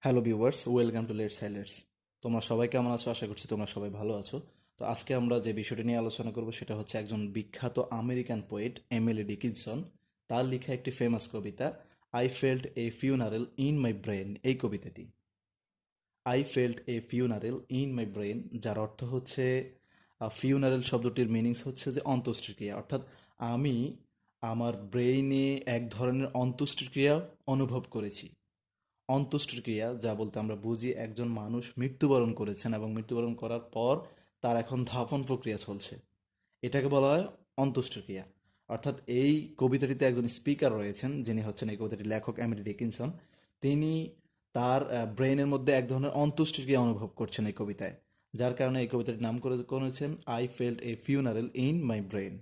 Hello viewers, welcome to let's highlights. তোমরা সবাই কেমন আছো? আশা করছি তোমরা সবাই ভালো আছো। তো আজকে আমরা যে বিষয়টি নিয়ে আলোচনা করব সেটা হচ্ছে একজন বিখ্যাত আমেরিকান পোয়েট এমিলি ডিকিনসন তার লেখা একটি ফেমাস কবিতা I felt a funeral in my brain. এই কবিতাটি I felt a funeral in my brain, যার অর্থ হচ্ছে ফিউনারেল শব্দটির মিনিংস হচ্ছে যে অন্ত্যেষ্টিক্রিয়া, অর্থাৎ আমি আমার ব্রেইনে এক ধরনের অন্ত্যেষ্টিক্রিয়া অনুভব করেছি। অন্ত্যেষ্টিক্রিয়া যা বলতে আমরা বুঝি একজন মানুষ মৃত্যুবরণ করেছেন এবং মৃত্যুবরণ করার পর তার এখন দাফন প্রক্রিয়া চলছে, এটাকে বলা হয় অন্ত্যেষ্টিক্রিয়া। অর্থাৎ এই কবিতাটিতে একজন স্পিকার রয়েছেন যিনি হচ্ছেন এই কবিতাটির লেখক এমিলি ডিকিনসন। তিনি তার ব্রেনের মধ্যে এক ধরনের অন্ত্যেষ্টিক্রিয়া অনুভব করছেন এই কবিতায়, যার কারণে এই কবিতাটির নাম করেছেন I felt a funeral in my brain.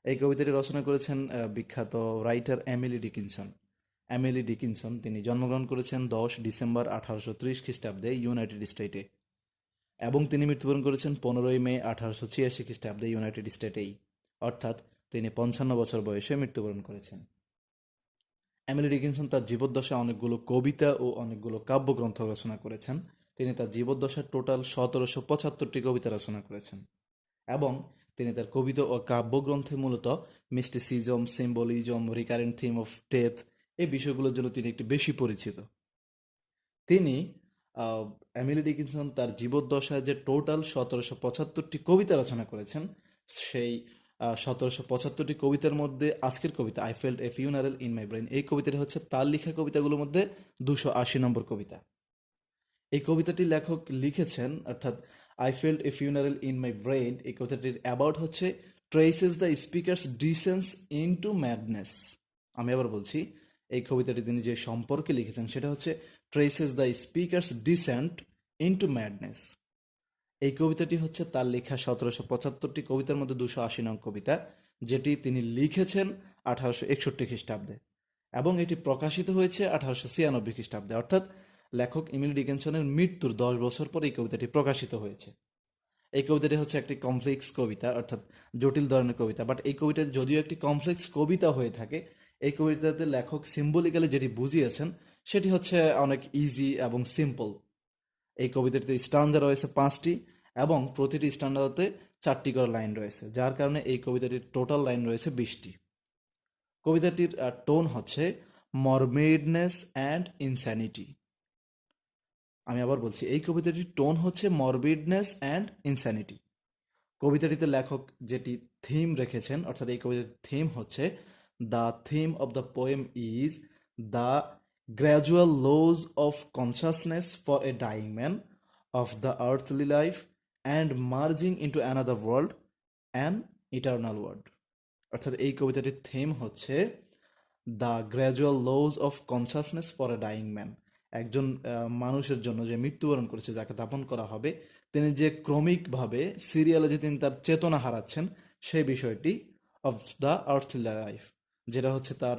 এই কবিতাটি রচনা করেছেন বিখ্যাত writer Emily Dickinson. Emily Dickinson তিনি জন্মগ্রহণ করেছেন 10 ডিসেম্বর 1830 খ্রিস্টাব্দে ইউনাইটেড স্টেটে, এবং তিনি মৃত্যুবরণ করেছেন 15 মে 1886 খ্রিস্টাব্দে ইউনাইটেড স্টেটেই, অর্থাৎ তিনি 55 বছর বয়সে মৃত্যুবরণ করেছেন। এমিলি ডিকিনসন তার জীবদ্দশায় অনেকগুলো কবিতা ও অনেকগুলো কাব্যগ্রন্থ রচনা করেছেন। তিনি তার জীবদ্দশায় টোটাল 1775টি কবিতা রচনা করেছেন, এবং তিনি তার কবিতা ও কাব্যগ্রন্থে মূলত mysticism, symbolism, recurrent theme of death এই বিষয়গুলোর জন্য তিনি একটি বেশি পরিচিত। তিনি আহ, এমিলি ডিকিনসন তার জীবদ্দশায় যে টোটাল 1775টি কবিতা রচনা করেছেন, সেই 1775টি কবিতার মধ্যে আজকের কবিতা I felt a funeral in my brain এই কবিতাটি হচ্ছে তার লেখা কবিতাগুলোর মধ্যে 280 নম্বর কবিতা। এই কবিতাটি লেখক লিখেছেন, অর্থাৎ I felt a funeral in my brain এই কবিতাটির অ্যাবাউট হচ্ছে traces the speaker's descent into madness. আমি আবার বলছি, এই কবিতাটি তিনি যে সম্পর্কে লিখেছেন সেটা হচ্ছে traces the speaker's descent into madness. এই কবিতাটি হচ্ছে তার লেখা 1775টি কবিতার মধ্যে 280 নং কবিতা, যেটি তিনি লিখেছেন 1861 খ্রিস্টাব্দে, এবং এটি প্রকাশিত হয়েছে 1896 খ্রিস্টাব্দে, অর্থাৎ লেখক এমিলি ডিকিনসনের মৃত্যুর 10 বছর পর এই কবিতাটি প্রকাশিত হয়েছে। এই কবিতাটি হচ্ছে একটি কমপ্লেক্স কবিতা, অর্থাৎ জটিল ধরনের কবিতা, বাট এই কবিতাটি যদিও একটি কমপ্লেক্স কবিতা হয়ে থাকে, এই কবিতাতে লেখক সিম্বলিক্যালি যেটি বুঝিয়েছেন সেটি হচ্ছে অনেক ইজি এবং সিম্পল। এই কবিতাটিতে স্টানজা রয়েছে 5টি, এবং প্রতিটি স্টানজাতে 4টি করে লাইন রয়েছে, যার কারণে এই কবিতাটির টোটাল লাইন রয়েছে 20টি। কবিতাটির টোন হচ্ছে মরমেডনেস অ্যান্ড ইনস্যানিটি। আমি আবার বলছি, এই কবিতাটির টোন হচ্ছে মরবিডনেস অ্যান্ড ইনস্যানিটি। কবিতাটিতে লেখক যেটি থিম রেখেছেন, অর্থাৎ এই কবিতার থিম হচ্ছে the theme of the poem is the gradual লোজ of consciousness for a dying man of the earthly life and merging into another world an eternal world. অর্থাৎ এই কবিতাটির থিম হচ্ছে the gradual লোজ of consciousness for a dying man. একজন মানুষের জন্য যে মৃত্যুবরণ করেছে, যাকে দাপন করা হবে, তিনি যে ক্রমিকভাবে সিরিয়ালে যে তিনি তার চেতনা হারাচ্ছেন সেই বিষয়টি অফ দ্য আর্থলি লাইফ, যেটা হচ্ছে তার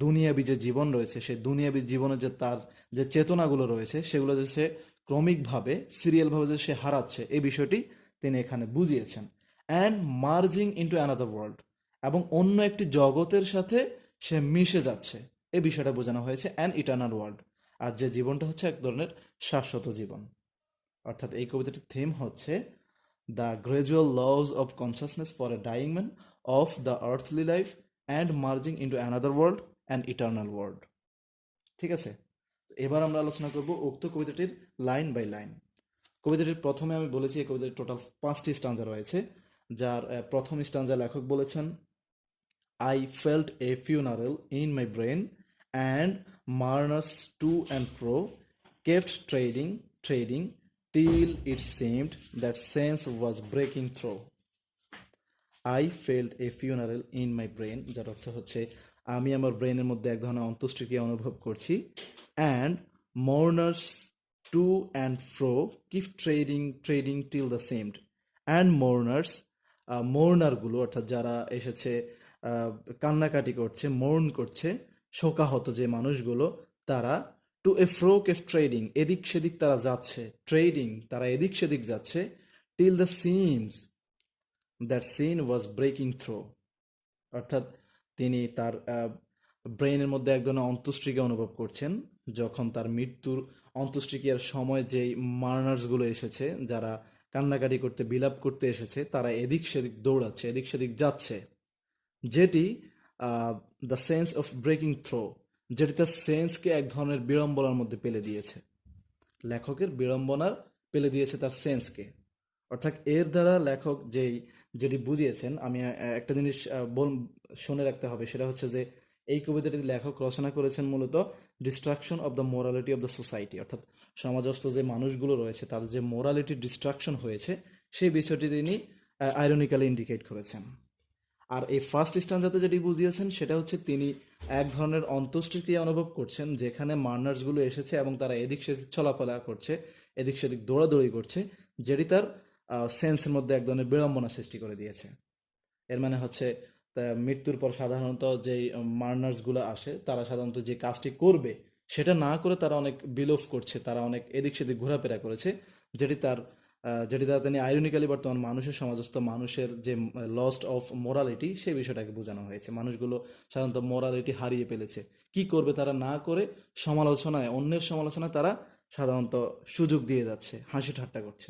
দুনিয়াবি যে জীবন রয়েছে, সেই দুনিয়াবি জীবনে যে তার যে চেতনাগুলো রয়েছে সেগুলো যে সে ক্রমিকভাবে সিরিয়ালভাবে যে সে হারাচ্ছে, এই বিষয়টি তিনি এখানে বুঝিয়েছেন। And merging into another world, এবং অন্য একটি জগতের সাথে সে মিশে যাচ্ছে, এই বিষয়টা বোঝানো হয়েছে অ্যান ইটার্নাল ওয়ার্ল্ড। আর যে জীবনটা হচ্ছে এক ধরনের শাশ্বত জীবন। অর্থাৎ এই কবিতাটির থিম হচ্ছে the gradual loss of consciousness for a dying man of the earthly life and merging into another world and eternal world. ঠিক আছে, এবার আমরা আলোচনা করব উক্ত কবিতাটির লাইন বাই লাইন। কবিতাটির প্রথমে আমি বলেছি এই কবিতাটির টোটাল 5টি স্টাঞ্জা রয়েছে, যার প্রথম স্টাঞ্জা লেখক বলেছেন I felt a funeral in my brain, and mourners to and fro kept trading, till it seemed that sense was breaking through. I felt a funeral in my brain, যার অর্থ হচ্ছে আমি আমার ব্রেনের মধ্যে এক ধরনের অন্ত্যেষ্টিক্রিয়া অনুভব করছি। And mourners to and fro keep trading till the seemed. And mourners, মোর্নারগুলো অর্থাৎ যারা এসেছে কান্নাকাটি করছে, মোর্ন করছে, শোকাহত যে মানুষগুলো, তারা to a fro kept treading, এদিক সেদিক তারা যাচ্ছে, ট্রেডিং তারা এদিক সেদিক যাচ্ছে, till the seems that sense was breaking through, অর্থাৎ তিনি তার ব্রেনের মধ্যে এক ধরনের অন্ত্যেষ্টিক্রিয়া অনুভব করছেন, যখন তার মৃত্যুর অন্ত্যেষ্টিক্রিয়ার সময় যেই মার্নার্সগুলো এসেছে, যারা কান্নাকাটি করতে বিলাপ করতে এসেছে, তারা এদিক সেদিক দৌড়াচ্ছে, এদিক সেদিক যাচ্ছে, যেটি the sense of breaking through, যেটি তার সেন্সকে এক ধরনের বিড়ম্বনার মধ্যে ফেলে দিয়েছে, লেখকের বিড়ম্বনার ফেলে দিয়েছে তার সেন্সকে। অর্থাৎ এর দ্বারা লেখক যেটি বুঝিয়েছেন, আমি একটা জিনিস শুনে রাখতে হবে, সেটা হচ্ছে যে এই কবিতাটি লেখক রচনা করেছেন মূলত destruction of the morality of the society, অর্থাৎ সমাজস্থ যে মানুষগুলো রয়েছে তাদের যে মোরালিটি ডিস্ট্রাকশন হয়েছে সেই বিষয়টি তিনি আইরনিক্যালি ইন্ডিকেট করেছেন। আর এই ফার্স্ট স্ট্যান্জাতে যেটি বুঝিয়েছেন সেটা হচ্ছে তিনি এক ধরনের অন্ত্যেষ্টিক্রিয়া অনুভব করছেন, যেখানে মার্নার্সগুলো এসেছে এবং তারা এদিক সেদিক চলাফেরা করছে, এদিক সেদিক দৌড়াদৌড়ি করছে, যেটি তার সেন্সের মধ্যে এক ধরনের বিড়ম্বনা সৃষ্টি করে দিয়েছে। এর মানে হচ্ছে মৃত্যুর পর সাধারণত যেই মার্নার্সগুলো আসে তারা সাধারণত যে কাজটি করবে সেটা না করে তারা অনেক বিলোপ করছে, তারা অনেক এদিক সেদিক ঘোরাফেরা করেছে, যেটি দ্বারা তিনি আইরনিক্যালি বর্তমান মানুষের, সমাজস্থ মানুষের যে লস্ট অফ মোরালিটি সেই বিষয়টাকে বোঝানো হয়েছে। মানুষগুলো সাধারণত মোরালিটি হারিয়ে ফেলেছে, কি করবে তারা না করে সমালোচনায়, অন্যের সমালোচনায় তারা সাধারণত সুযোগ দিয়ে যাচ্ছে, হাসি ঠাট্টা করছে।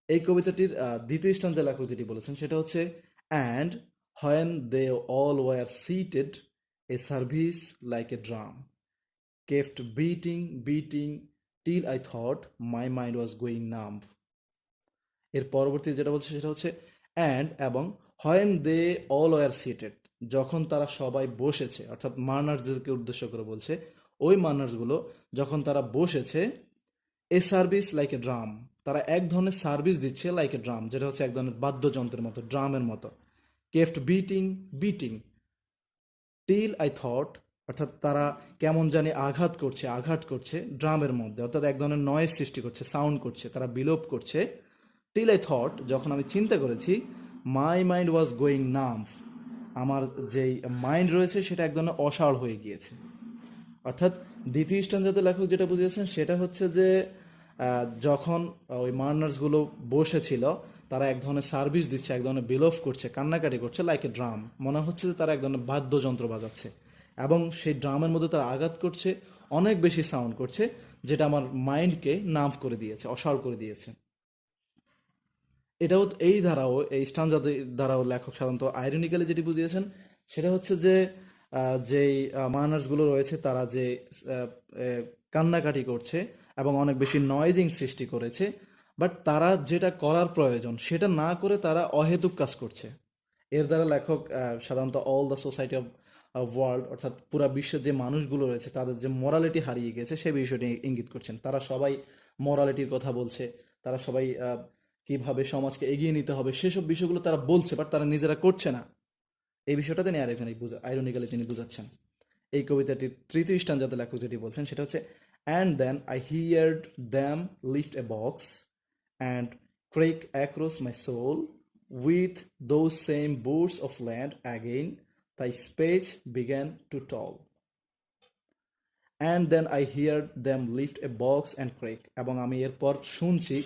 এই কবিতাটির দ্বিতীয় স্ট্যান্জা লেখক যেটি বলেছেন সেটা হচ্ছে, and when they all were seated a service like a drum kept beating beating till I thought my mind was going numb. এর পরবর্তী যেটা বলছে সেটা হচ্ছে অ্যান্ড এবং when they all were seated, যখন তারা সবাই বসেছে, অর্থাৎ মার্নার্সদেরকে উদ্দেশ্য করে বলছে, ওই মার্নার্সগুলো যখন তারা বসেছে, এ সার্ভিস লাইক এ ড্রাম, তারা এক ধরনের সার্ভিস দিচ্ছে লাইক এ ড্রাম, যেটা হচ্ছে এক ধরনের বাদ্যযন্ত্রের মতো, ড্রামের মতো। Kept beating beating till I thought, অর্থাৎ তারা কেমন জানি আঘাত করছে ড্রামের মধ্যে, অর্থাৎ এক ধরনের নয়েজ সৃষ্টি করছে, সাউন্ড করছে, তারা বিলোপ করছে। টিল আই থট, যখন আমি চিন্তা করেছি, মাই মাইন্ড ওয়াজ গোয়িং নাম্ব, আমার যেই মাইন্ড রয়েছে সেটা এক ধরনের অসাড় হয়ে গিয়েছে। অর্থাৎ দ্বিতীয় স্ট্যান্জাতে লেখক যেটা বুঝিয়েছেন সেটা হচ্ছে যে যখন ওই মার্নার্সগুলো বসেছিল, তারা এক ধরনের সার্ভিস দিচ্ছে, এক ধরনের বিলোপ করছে, কান্নাকাটি করছে লাইক এ ড্রাম, মনে হচ্ছে যে তারা এক ধরনের বাদ্যযন্ত্র বাজাচ্ছে, এবং সেই ড্রামের মধ্যে তারা আঘাত করছে, অনেক বেশি সাউন্ড করছে, যেটা আমার মাইন্ডকে নাম্ব করে দিয়েছে, অসাড় করে দিয়েছে। এটাও এই স্টানজা দ্বারাও লেখক সাধারণত আইরনিক্যালি যেটি বুঝিয়েছেন সেটা হচ্ছে যে যেই মার্নার্সগুলো রয়েছে তারা যে কান্নাকাটি করছে এবং অনেক বেশি নয়েজিং সৃষ্টি করেছে, বাট তারা যেটা করার প্রয়োজন সেটা না করে তারা অহেতুক কাজ করছে। এর দ্বারা লেখক সাধারণত all the society of world, অর্থাৎ পুরা বিশ্বের যে মানুষগুলো রয়েছে তাদের যে মোরালিটি হারিয়ে গেছে সেই বিষয়টি ইঙ্গিত করছেন। তারা সবাই মোরালিটির কথা বলছে, তারা সবাই কিভাবে সমাজকে এগিয়ে নিতে হবে সেসব বিষয়গুলো তারা বলছে, বাট তারা নিজেরা করছে না। এই বিষয়টা তিনি আইরনিক্যালি তিনি বুঝাচ্ছেন। এই কবিতাটির তৃতীয় স্ট্যান্জাতে লেখক যেটি বলছেন সেটা হচ্ছে, and then I heard them lift a box and creak across my soul with those same boots of land again তাই space began to toll. And then I hear them lift a box and creak, এবং আমি এরপর শুনছি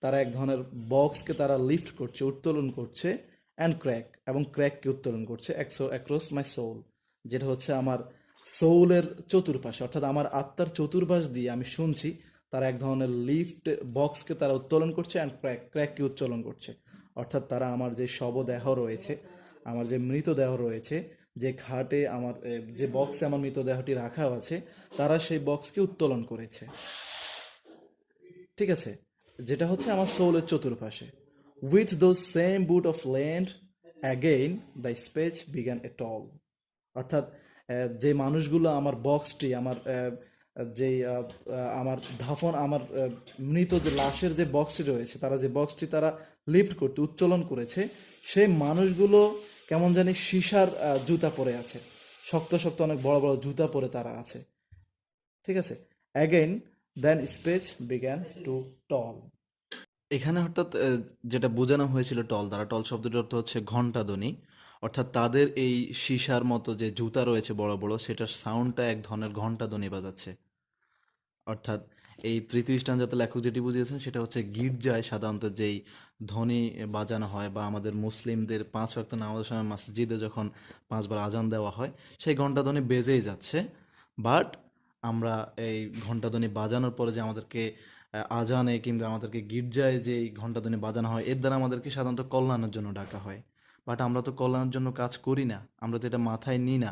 তারা এক ধরনের বক্সকে তারা lift করছে, উত্তোলন করছে, অ্যান্ড ক্র্যাক, এবং ক্র্যাককে উত্তোলন করছে অ্যাক্রস মাই সোল, যেটা হচ্ছে আমার সোলের চতুর্পাশে, অর্থাৎ আমার আত্মার চতুর্পাশ দিয়ে আমি শুনছি তারা এক ধরনের লিফট বক্সকে তারা উত্তোলন করছে, অ্যান্ড ক্র্যাককে উত্তোলন করছে। অর্থাৎ তারা আমার যে শবদেহ রয়েছে, আমার যে মৃতদেহ রয়েছে, যে খাটে আমার যে বক্সে আমার মৃতদেহটি রাখা আছে, তারা সেই বক্সকে উত্তোলন করেছে, ঠিক আছে, যেটা হচ্ছে আমার সোলের চতুর্পাশে। With those same boot of land again the space began a toll, অর্থাৎ যে মানুষগুলো আমার বক্সটি, আমার যেই আমার আমার মৃত যে লাশের যে বক্সটি রয়েছে, তারা যে বক্সটি তারা লিফট করতে উত্তোলন করেছে, সেই মানুষগুলো কেমন জানি সীসার জুতা পরে আছে, শক্ত শক্ত অনেক বড় বড় জুতা পরে তারা আছে, ঠিক আছে। Again then space began to toll. এখানে অর্থাৎ যেটা বোঝানো হয়েছিল টল দ্বারা, টল শব্দটির অর্থ হচ্ছে ঘণ্টাধ্বনি, অর্থাৎ তাদের এই সীসার মতো যে জুতা রয়েছে বড় বড়, সেটার সাউন্ডটা এক ধরনের ঘণ্টাধ্বনি বাজাচ্ছে। অর্থাৎ এই তৃতীয় স্ট্যান্জাতে লেখক যেটি বুঝিয়েছেন সেটা হচ্ছে গির্জায় সাধারণত যেই ধ্বনি বাজানো হয়, বা আমাদের মুসলিমদের 5 ওয়াক্ত নামাজের সময় মসজিদে যখন 5 বার আজান দেওয়া হয় সেই ঘণ্টাধ্বনি বেজেই যাচ্ছে, বাট আমরা এই ঘণ্টাধ্বনি বাজানোর পরে যে আমাদেরকে আজানে কিংবা আমাদেরকে গির্জায় যে এই ঘণ্টাধ্বনি বাজানো হয়, এর দ্বারা আমাদেরকে সাধারণত কল্যাণের জন্য ডাকা হয়। বাট আমরা তো কল্যাণের জন্য কাজ করি না, আমরা তো এটা মাথায় নিই না।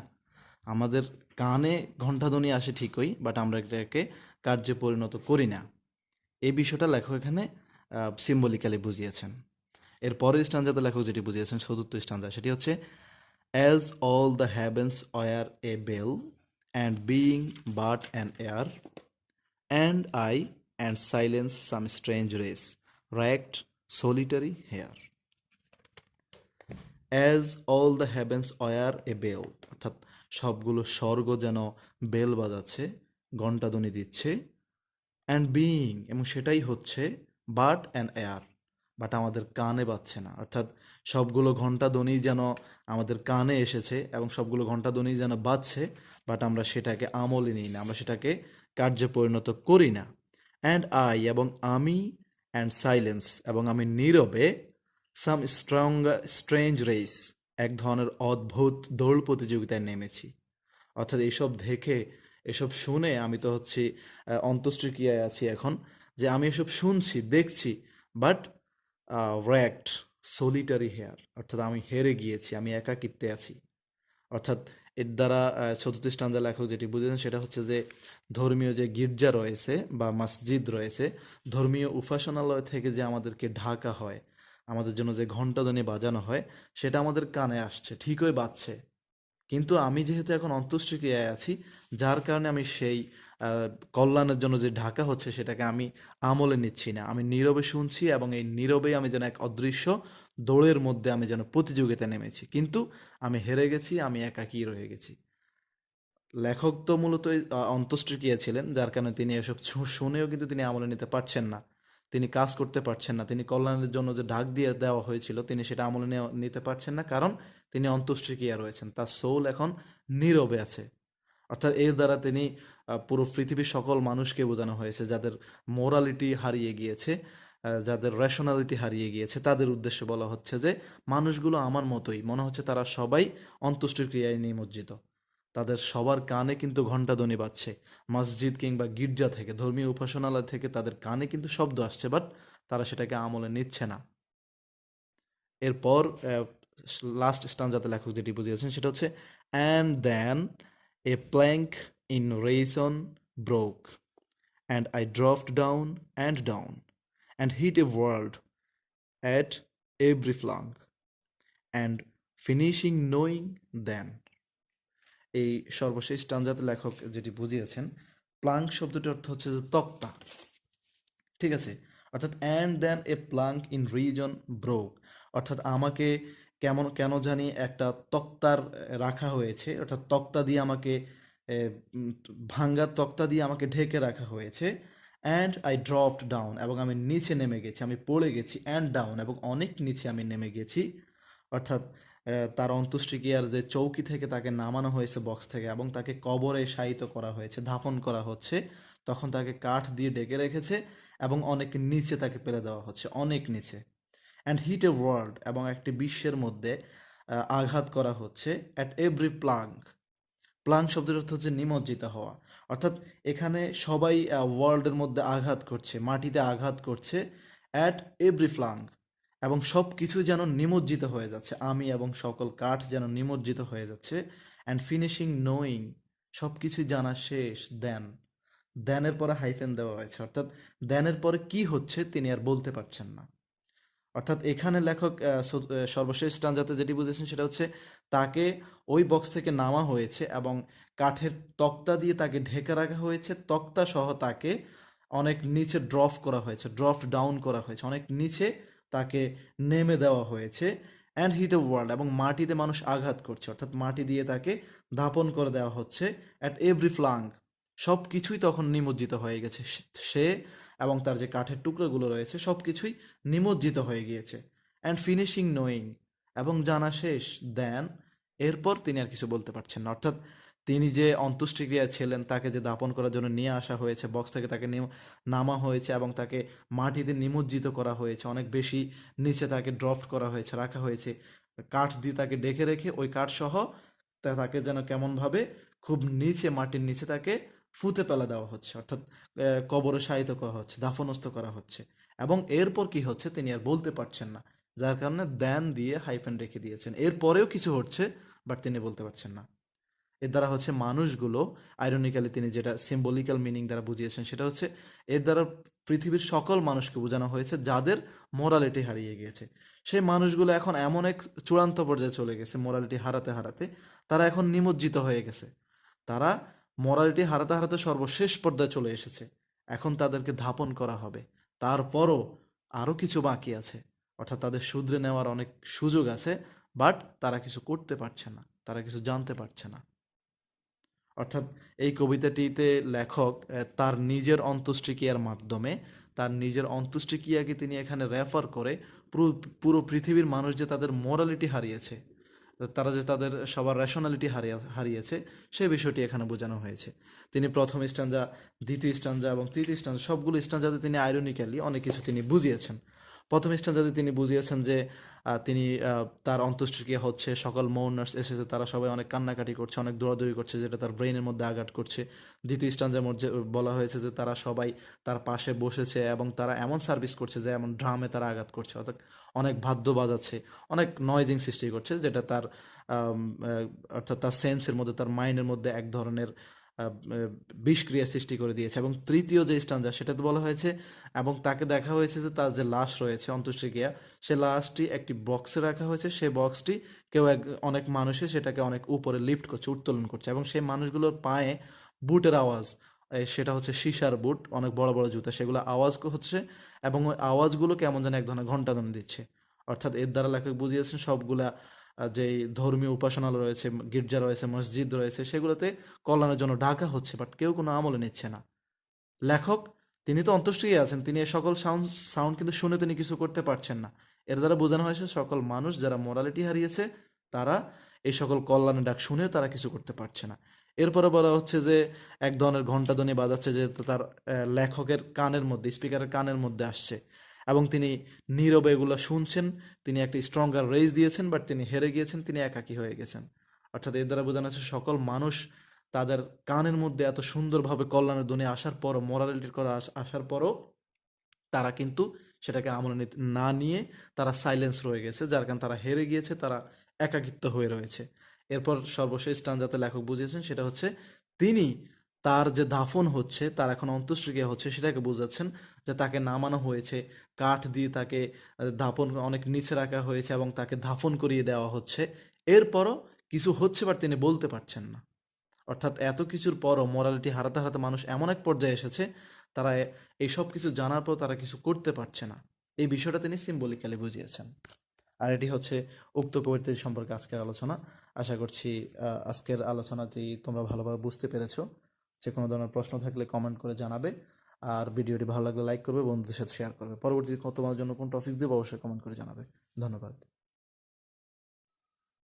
আমাদের কানে ঘণ্টাধ্বনি আসে ঠিকই, বাট আমরা এটাকে কার্যে পরিণত করি না। এই বিষয়টা লেখক এখানে সিম্বলিক্যালি বুঝিয়েছেন। এর পরের স্ট্যান্জাতে লেখক যেটি বুঝিয়েছেন, চতুর্থ স্ট্যান্জা, সেটি হচ্ছে as all the heavens were a bell and being but an ear and I and silence some strange race right solitary here. As all the heavens were a bell, অর্থাৎ সবগুলো স্বর্গ যেন বেল বাজাচ্ছে, ঘণ্টাধ্বনি দিচ্ছে, and being, এবং সেটাই হচ্ছে, but an air, but আমাদের কানে বাজছে না। অর্থাৎ সবগুলো ঘণ্টাধ্বনি যেন আমাদের কানে এসেছে এবং সবগুলো ঘণ্টাধ্বনি যেন বাজছে, বাট আমরা সেটাকে আমলে নিই না, আমরা সেটাকে কার্যে পরিণত করি না। অ্যান্ড আই, এবং আমি, অ্যান্ড সাইলেন্স, এবং আমি নীরবে, সাম স্ট্রেঞ্জ রেস, এক ধরনের অদ্ভুত দৌড় প্রতিযোগিতায় নেমেছি। অর্থাৎ এইসব দেখে, এসব শুনে আমি তো হচ্ছি অন্ত্যেষ্টিক্রিয়ায় আছি এখন, যে আমি এসব শুনছি, দেখছি, বাট র্যাক্ট সলিটারি হেয়ার, অর্থাৎ আমি হেরে গিয়েছি, আমি একাকিত্বে আছি। অর্থাৎ এর দ্বারা চতুর্থ স্ট্যান্জা লেখক যেটি বুঝেছেন সেটা হচ্ছে যে ধর্মীয় যে গির্জা রয়েছে বা মসজিদ রয়েছে, ধর্মীয় উপাসনালয় থেকে যে আমাদেরকে ঢাকা হয়, আমাদের জন্য যে ঘণ্টাধ্বনি বাজানো হয়, সেটা আমাদের কানে আসছে, ঠিকই বাজছে, কিন্তু আমি যেহেতু এখন অন্ত্যেষ্টিক্রিয়ায় আছি, যার কারণে আমি সেই কল্যাণের জন্য যে ঢাকা হচ্ছে সেটাকে আমি আমলে নিচ্ছি না, আমি নীরবে শুনছি, এবং এই নীরবেই আমি যেন এক অদৃশ্য দৌড়ের মধ্যে আমি যেন প্রতিযোগিতা নেমেছি, কিন্তু আমি হেরে গেছি, আমি একাকী রয়ে গেছি। লেখক তো মূলত অন্ত্যেষ্টিক্রিয়া ছিলেন, যার কারণে তিনি এসব শুনেও কিন্তু তিনি আমলে নিতে পারছেন না, তিনি কাজ করতে পারছেন না, তিনি কল্যাণের জন্য যে ডাক দিয়ে দেওয়া হয়েছিল তিনি সেটা আমলে নিতে পারছেন না, কারণ তিনি অন্ত্যেষ্টিক্রিয়া রয়েছেন, তার সোল এখন নীরবে আছে। অর্থাৎ এর দ্বারা তিনি পুরো পৃথিবীর সকল মানুষকে বোঝানো হয়েছে যাদের মোরালিটি হারিয়ে গিয়েছে, যাদের রেশনালিটি হারিয়ে গিয়েছে, তাদের উদ্দেশ্যে বলা হচ্ছে যে মানুষগুলো আমার মতোই, মনে হচ্ছে তারা সবাই অন্ত্যেষ্টিক্রিয়ায় নিমজ্জিত, তাদের সবার কানে কিন্তু ঘণ্টাধ্বনি বাজছে, মসজিদ কিংবা গির্জা থেকে, ধর্মীয় উপাসনালয় থেকে তাদের কানে কিন্তু শব্দ আসছে, বাট তারা সেটাকে আমলে নিচ্ছে না। এরপর লাস্ট স্ট্যান্জাতে লেখক যেটি বুঝিয়েছেন সেটা হচ্ছে and then a plank in reason broke and I dropped down and hit a world at every flank and finishing knowing then. এই সর্বশেষ স্ট্যান্জাতে লেখক যেটি বুঝিয়েছেন, প্লাঙ্ক শব্দটির অর্থ হচ্ছে যে তক্তা, ঠিক আছে। অর্থাৎ and then a plank in reason broke, অর্থাৎ আমাকে কেন জানি একটা তক্তার রাখা হয়েছে, অর্থাৎ তক্তা দিয়ে আমাকে এ, উম, ভাঙ্গা তক্তা দিয়ে আমাকে ঢেকে রাখা হয়েছে। অ্যান্ড আই ড্রপড ডাউন, এবং আমি নিচে নেমে গেছি, আমি পড়ে গেছি, অ্যান্ড ডাউন, এবং অনেক নিচে আমি নেমে গেছি। অর্থাৎ তার অন্ত্যেষ্টিক্রিয়ার যে চৌকি থেকে তাকে নামানো হয়েছে বক্স থেকে, এবং তাকে কবরে শায়িত করা হয়েছে, দাফন করা হচ্ছে, তখন তাকে কাঠ দিয়ে ডেকে রেখেছে এবং অনেক নিচে তাকে ফেলে দেওয়া হচ্ছে, অনেক নিচে। অ্যান্ড হিট এ ওয়ার্ল্ড, এবং একটি বিশ্বের মধ্যে আঘাত করা হচ্ছে, অ্যাট এভরি প্লাঙ্ক, প্লাঙ্ক শব্দের অর্থ হচ্ছে নিমজ্জিত হওয়া। অর্থাৎ এখানে সবাই ওয়ার্ল্ডের মধ্যে আঘাত করছে, মাটিতে আঘাত করছে, অ্যাট এভরি প্লাঙ্ক, এবং সব কিছু যেন নিমজ্জিত হয়ে যাচ্ছে, আমি এবং সকল কাঠ যেন নিমজ্জিত হয়ে যাচ্ছে। অ্যান্ড ফিনিশিং নোয়িং, সব কিছুই জানা শেষ, দেন, দেনের পরে হাইফেন দেওয়া হয়েছে, অর্থাৎ দেনের পরে কি হচ্ছে তিনি আর বলতে পারছেন না। অর্থাৎ এখানে লেখক সর্বশেষ স্ট্যান্জাতে যেটি বুঝেছেন সেটা হচ্ছে তাকে ওই বক্স থেকে নামা হয়েছে এবং কাঠের তক্তা দিয়ে তাকে ঢেকে রাখা হয়েছে, তক্তা সহ তাকে অনেক নিচে ড্রপ ডাউন করা হয়েছে, অনেক নিচে তাকে নেমে দেওয়া হয়েছে। অ্যান্ড হিট এ ওয়ার্ল্ড, এবং মাটিতে মানুষ আঘাত করছে, অর্থাৎ মাটি দিয়ে তাকে দাপন করে দেওয়া হচ্ছে। অ্যাট এভরি ফ্লাঙ্ক, সব কিছুই তখন নিমজ্জিত হয়ে গেছে, সে এবং তার যে কাঠের টুকরোগুলো রয়েছে সব কিছুই নিমজ্জিত হয়ে গিয়েছে। অ্যান্ড ফিনিশিং নোয়িং, এবং জানা শেষ, দেন, এরপর তিনি আর কিছু বলতে পারছেন না। অর্থাৎ তিনি যে অন্ত্যেষ্টিক্রিয়া ছিলেন, তাকে যে দাপন করার জন্য নিয়ে আসা হয়েছে, বক্স থেকে তাকে নামা হয়েছে এবং তাকে মাটিতে নিমজ্জিত করা হয়েছে, অনেক বেশি নিচে তাকে ড্রপ করা হয়েছে, রাখা হয়েছে, কাঠ দিয়ে তাকে ডেকে রেখে ওই কাঠ সহ তাকে যেন কেমনভাবে খুব নিচে, মাটির নিচে তাকে ফুতে ফেলা দেওয়া হচ্ছে, অর্থাৎ কবরে শায়িত করা হচ্ছে, দাফনস্থ করা হচ্ছে। এবং এরপর কি হচ্ছে তিনি আর বলতে পারছেন না, যার কারণে দেন দিয়ে হাইফেন রেখে দিয়েছেন। এরপরেও কিছু হচ্ছে, বাট তিনি বলতে পারছেন না। এর দ্বারা হচ্ছে মানুষগুলো, আইরনিক্যালি তিনি যেটা সিম্বলিক্যাল মিনিং দ্বারা বুঝিয়েছেন সেটা হচ্ছে এর দ্বারা পৃথিবীর সকল মানুষকে বোঝানো হয়েছে যাদের মোরালিটি হারিয়ে গিয়েছে। সেই মানুষগুলো এখন এমন এক চূড়ান্ত পর্যায়ে চলে গেছে মোরালিটি হারাতে হারাতে, তারা এখন নিমজ্জিত হয়ে গেছে। তারা মোরালিটি হারাতে হারাতে সর্বশেষ পর্যায়ে চলে এসেছে। এখন তাদেরকে ধাপন করা হবে। তারপরও আরও কিছু বাকি আছে, অর্থাৎ তাদের শুধরে নেওয়ার অনেক সুযোগ আছে, বাট তারা কিছু করতে পারছে না, তারা কিছু জানতে পারছে না। অর্থাৎ এই কবিতাটিতে লেখক তার নিজের অন্ত্যেষ্টিক্রিয়ার মাধ্যমে, তার নিজের অন্ত্যেষ্টিক্রিয়াকে তিনি এখানে রেফার করে পুরো পুরো পৃথিবীর মানুষ যে তাদের মোরালিটি হারিয়েছে, তারা যে তাদের সবার রেশনালিটি হারিয়েছে, সেই বিষয়টি এখানে বোঝানো হয়েছে। তিনি প্রথম স্ট্যাঞ্জা, দ্বিতীয় স্ট্যাঞ্জা এবং তৃতীয় স্ট্যাঞ্জা সবগুলো স্ট্যাঞ্জাতে তিনি আইরনিক্যালি অনেক কিছু তিনি বুঝিয়েছেন। প্রথম স্ট্যাঞ্জাতে তিনি বুঝিয়েছেন যে তিনি তার অন্ত্যেষ্টিক্রিয়া হচ্ছে, সকল মৌনার্স এসেছে, তারা সবাই অনেক কান্নাকাটি করছে, অনেক দৌড়াদৌড়ি করছে, যেটা তার ব্রেনের মধ্যে আঘাত করছে। দ্বিতীয় স্ট্যাঞ্জার মধ্যে বলা হয়েছে যে তারা সবাই তার পাশে বসেছে এবং তারা এমন সার্ভিস করছে যে এমন ড্রামে তারা আঘাত করছে, অর্থাৎ অনেক বাদ্য বাজাচ্ছে, অনেক নয়েজিং সৃষ্টি করছে, যেটা তার অর্থাৎ তার সেন্সের মধ্যে, তার মাইন্ডের মধ্যে এক ধরনের বিষক্রিয়া সৃষ্টি করে দিয়েছে। এবং তৃতীয় যে স্ট্যাঞ্জা সেটাতে বলা হয়েছে এবং তাকে দেখা হয়েছে যে তার যে লাশ রয়েছে অন্ত্যেষ্টিক্রিয়া, সে লাশটি একটি বক্সে রাখা হয়েছে, সেই বক্সটি অনেক মানুষে সেটাকে অনেক উপরে লিফট করছে, উত্তোলন করছে, এবং সেই মানুষগুলোর পায়ে বুটের আওয়াজ, সেটা হচ্ছে সীসার বুট, অনেক বড় বড় জুতা, সেগুলো আওয়াজ হচ্ছে এবং ওই আওয়াজগুলো কেমন যেন এক ধরনের ঘণ্টাধ্বনি দিচ্ছে। অর্থাৎ এর দ্বারা লেখক বুঝিয়েছেন সবগুলা যেই ধর্মীয় উপাসনালয় রয়েছে, গির্জা রয়েছে, মসজিদ রয়েছে, সেগুলোতে কল্যাণের জন্য ডাকা হচ্ছে, বাট কেউ কোনো আমলে নিচ্ছে না। লেখক তিনি তো অন্ত্যেষ্টিক্রিয়া আছেন, তিনি এই সকল সাউন্ড সাউন্ড কিন্তু শুনে তিনি কিছু করতে পারছেন না। এর দ্বারা বোঝানো হয়েছে সকল মানুষ যারা মোরালিটি হারিয়েছে, তারা এই সকল কল্যাণের ডাক শুনেও তারা কিছু করতে পারছে না। এরপরে বলা হচ্ছে যে এক ধরনের ঘণ্টাধ্বনি বাজাচ্ছে, যে তার লেখকের কানের মধ্যে, স্পিকারের কানের মধ্যে আসছে, এবং তিনি নীরবে এগুলো শুনছেন। তিনি একটি স্ট্রঙ্গার রেজ দিয়েছেন, বাট তিনি হেরে গিয়েছেন, তিনি একাকী হয়ে গেছেন। অর্থাৎ এর দ্বারা বোঝানো হচ্ছে সকল মানুষ তাদের কানের মধ্যে এত সুন্দরভাবে কল্যাণের ধ্বনি আসার পরও, মোরালিটির করা আসার পরও তারা কিন্তু সেটাকে আমলে না নিয়ে তারা সাইলেন্স রয়ে গেছে, যার কারণে তারা হেরে গিয়েছে, তারা একাকিত্ব হয়ে রয়েছে। এরপর সর্বশেষ স্ট্যাঞ্জাতে লেখক বুঝিয়েছেন সেটা হচ্ছে তিনি তার যে দাফন হচ্ছে, তার এখন অন্ত্যেষ্টিক্রিয়া হচ্ছে, সেটাকে বোঝাচ্ছেন যে তাকে নামানো হয়েছে, কাঠ দিয়ে তাকে দাফন অনেক নিচে রাখা হয়েছে এবং তাকে দাফন করিয়ে দেওয়া হচ্ছে। এরপরও কিছু হচ্ছে, বাট তিনি বলতে পারছেন না। অর্থাৎ এত কিছুর পরও মোরালিটি হারাতে হারাতে মানুষ এমন এক পর্যায়ে এসেছে, তারা এই সব কিছু জানার পর তারা কিছু করতে পারছে না। এই বিষয়টা তিনি সিম্বলিক্যালি বুঝিয়েছেন। আর এটি হচ্ছে উক্ত কবিতাটি সম্পর্কে আজকের আলোচনা। আশা করছি আজকের আলোচনাটি তোমরা ভালোভাবে বুঝতে পেরেছো। যে কোনো ধরনের প্রশ্ন থাকলে কমেন্ট করে জানাবে, আর ভিডিওটি ভালো লাগলে লাইক করবে, বন্ধুদের সাথে শেয়ার করবে। পরবর্তী তোমার জন্য কোন টপিক দেবো অবশ্যই কমেন্ট করে জানাবে। ধন্যবাদ।